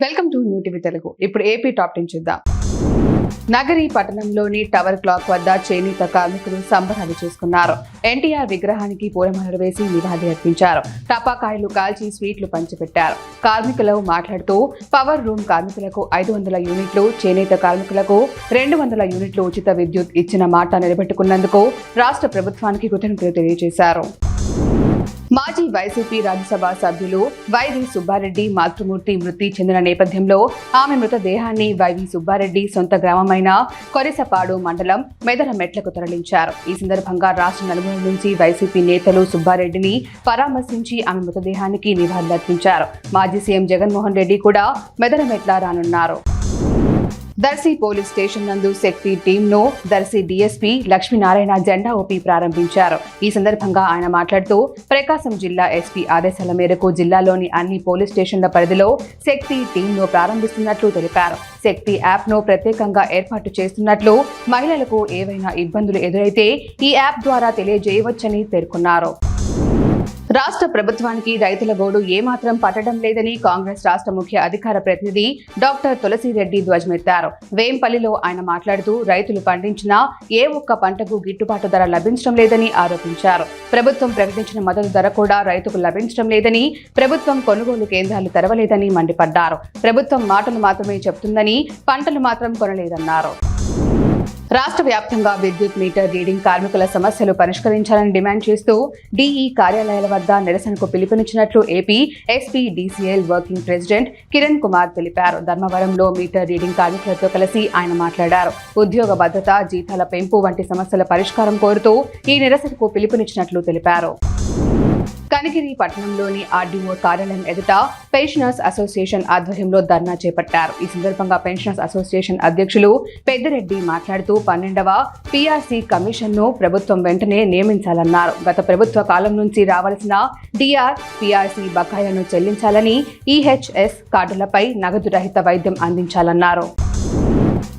Welcome to new TV Telugu. ఇప్పుడు AP top 10 చూద్దాం. నగరి పట్టణంలోని టవర్ క్లాక్ వద్ద చేనేత కార్మికులు సంబరాలు చేసుకున్నారు. ఎన్టీఆర్ విగ్రహానికి పూలమాలలు వేసి నివాళి అర్పించారు. టపాకాయలు కాల్చి స్వీట్లు పంచిపెట్టారు. కార్మికులు మాట్లాడుతూ పవర్ రూమ్ కార్మికులకు 500 యూనిట్లు, చేనేత కార్మికులకు 200 యూనిట్లు ఉచిత విద్యుత్ ఇచ్చిన మాట నిలబెట్టుకున్నందుకు రాష్ట్ర ప్రభుత్వానికి కృతజ్ఞతలు తెలియజేశారు. మాజీ వైసీపీ రాజ్యసభ సభ్యులు వైవి సుబ్బారెడ్డి మాతృమూర్తి మృతి చెందిన నేపథ్యంలో ఆమె మృతదేహాన్ని వైవి సుబ్బారెడ్డి సొంత గ్రామమైన కొరిసపాడు మండలం మెదరమెట్లకు తరలించారు. ఈ సందర్భంగా రాష్ట్ర నలుమూల నుంచి వైసీపీ నేతలు సుబ్బారెడ్డిని పరామర్శించి ఆమె మృతదేహానికి నివాళులర్పించారు. మాజీ సీఎం జగన్మోహన్ రెడ్డి కూడా మెదరమెట్ల రానున్నారు. దర్శి పోలీస్ స్టేషన్ నందు శక్తి టీంను దర్శి డీఎస్పీ లక్ష్మీనారాయణ జెండా ఊపి ప్రారంభించారు. ఈ సందర్భంగా ఆయన మాట్లాడుతూ ప్రకాశం జిల్లా ఎస్పీ ఆదేశాల మేరకు జిల్లాలోని అన్ని పోలీస్ స్టేషన్ల పరిధిలో శక్తి టీంను ప్రారంభిస్తున్నట్లు తెలిపారు. శక్తి యాప్ను ప్రత్యేకంగా ఏర్పాటు చేస్తున్నట్లు, మహిళలకు ఏవైనా ఇబ్బందులు ఎదురైతే ఈ యాప్ ద్వారా తెలియజేయవచ్చని పేర్కొన్నారు. రాష్ట్ర ప్రభుత్వానికి రైతుల గోడు ఏమాత్రం పట్టడం లేదని కాంగ్రెస్ రాష్ట్ర ముఖ్య అధికార ప్రతినిధి డాక్టర్ తులసిరెడ్డి ధ్వజమెత్తారు. వేంపల్లిలో ఆయన మాట్లాడుతూ రైతులు పండించిన ఏ ఒక్క పంటకు గిట్టుబాటు ధర లభించడం లేదని ఆరోపించారు. ప్రభుత్వం ప్రకటించిన మద్దతు ధర కూడా రైతుకు లభించడం లేదని, ప్రభుత్వం కొనుగోలు కేంద్రాలు తెరవలేదని మండిపడ్డారు. ప్రభుత్వం మాటలు మాత్రమే చెబుతుందని, పంటలు మాత్రం కొనలేదన్నారు. రాష్ట్ర వ్యాప్తంగా విద్యుత్ మీటర్ రీడింగ్ కార్మికుల సమస్యలు పరిష్కరించాలని డిమాండ్ చేస్తూ డీఈ కార్యాలయాల వద్ద నిరసనకు పిలుపునిచ్చినట్లు AP SP DCL working president Kiran Kumar తెలిపారు. ధర్మవరంలో మీటర్ రీడింగ్ కార్మికులతో కలిసి ఆయన మాట్లాడారు. ఉద్యోగ భద్రత, జీతాల పెంపు వంటి సమస్యల పరిష్కారం కోరుతూ ఈ నిరసనకు పిలుపునిచ్చినట్లు తెలిపారు. కనిగిరి పట్టణంలోని ఆర్డీఓ కార్యాలయం ఎదుట పెన్షనర్స్ అసోసియేషన్ ఆధ్వర్యంలో ధర్నా చేపట్టారు. ఈ సందర్భంగా పెన్షనర్స్ అసోసియేషన్ అధ్యక్షులు పెద్దిరెడ్డి మాట్లాడుతూ 12వ పీఆర్సీ కమిషన్ను ప్రభుత్వం వెంటనే నియమించాలన్నారు. గత ప్రభుత్వ కాలం నుంచి రావాల్సిన డిఆర్, పీఆర్సీ బకాయిలను చెల్లించాలని, ఈహెచ్ఎస్ కార్డులపై నగదు రహిత వైద్యం అందించాలన్నారు.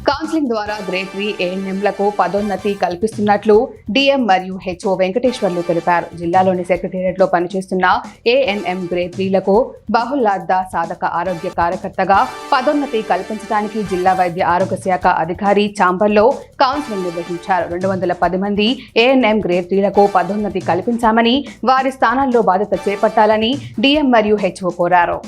కౌన్సిలింగ్ ద్వారా గ్రేడ్ 3 ఏఎన్ఎంలకు పదోన్నతి కల్పిస్తున్నట్లు డిఎం మరియు హెచ్ఓ వెంకటేశ్వర్లు తెలిపారు. జిల్లాలోని సెక్రటేరియట్లో పనిచేస్తున్న ఏఎన్ఎం గ్రేడ్ 3లకు బహుళార్థ సాధక ఆరోగ్య కార్యకర్తగా పదోన్నతి కల్పించడానికి జిల్లా వైద్య ఆరోగ్య శాఖ అధికారి చాంబర్లో కౌన్సిలింగ్ నిర్వహించారు. 210 మంది ఏఎన్ఎం గ్రేడ్ 3లకు పదోన్నతి కల్పించామని, వారి స్థానాల్లో బాధ్యత చేపట్టాలని డిఎం మరియు హెచ్ఓ కోరారు.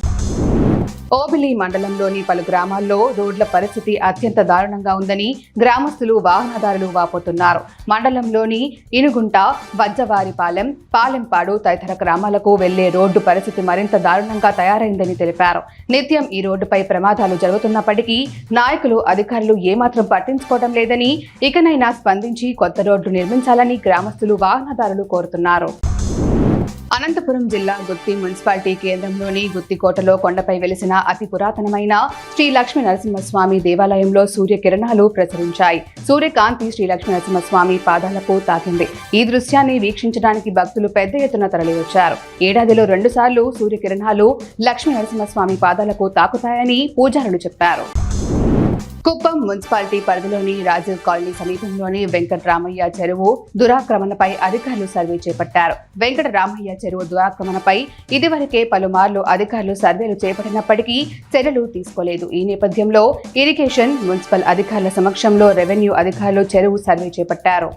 ఓబిలి మండలంలోని పలు గ్రామాల్లో రోడ్ల పరిస్థితి అత్యంత దారుణంగా ఉందని గ్రామస్తులు, వాహనదారులు వాపోతున్నారు. మండలంలోని ఇనుగుంట, వజ్జవారిపాలెం, పాలెంపాడు తదితర గ్రామాలకు వెళ్లే రోడ్డు పరిస్థితి మరింత దారుణంగా తయారైందని తెలిపారు. నిత్యం ఈ రోడ్డుపై ప్రమాదాలు జరుగుతున్నప్పటికీ నాయకులు, అధికారులు ఏమాత్రం పట్టించుకోవడం లేదని, ఇకనైనా స్పందించి కొత్త రోడ్డు నిర్మించాలని గ్రామస్తులు, వాహనదారులు కోరుతున్నారు. అనంతపురం జిల్లా గుత్తి మున్సిపాలిటీ కేంద్రంలోని గుత్తికోటలో కొండపై వెలిసిన అతి పురాతనమైన శ్రీ లక్ష్మీ నరసింహస్వామి దేవాలయంలో సూర్యకిరణాలు ప్రసరించాయి. సూర్యకాంతి శ్రీ లక్ష్మీ నరసింహస్వామి పాదాలకు తాకింది. ఈ దృశ్యాన్ని వీక్షించడానికి భక్తులు పెద్ద ఎత్తున తరలివచ్చారు. ఏడాదిలో 2 సార్లు సూర్యకిరణాలు లక్ష్మీ నరసింహస్వామి పాదాలకు తాకుతాయని పూజారులు చెప్పారు. కుప్పం మున్సిపాలిటీ పరిధిలోని రాజీవ్ కాలనీ సమీపంలోని వెంకటరామయ్య చెరువు దురాక్రమణపై అధికారులు సర్వే చేపట్టారు. వెంకటరామయ్య చెరువు దురాక్రమణపై ఇదివరకే పలుమార్లు అధికారులు సర్వేలు చేపట్టినప్పటికీ చర్యలు తీసుకోలేదు. ఈ నేపథ్యంలో ఇరిగేషన్, మున్సిపల్ అధికారుల సమక్షంలో రెవెన్యూ అధికారులు చెరువు సర్వే చేపట్టారు.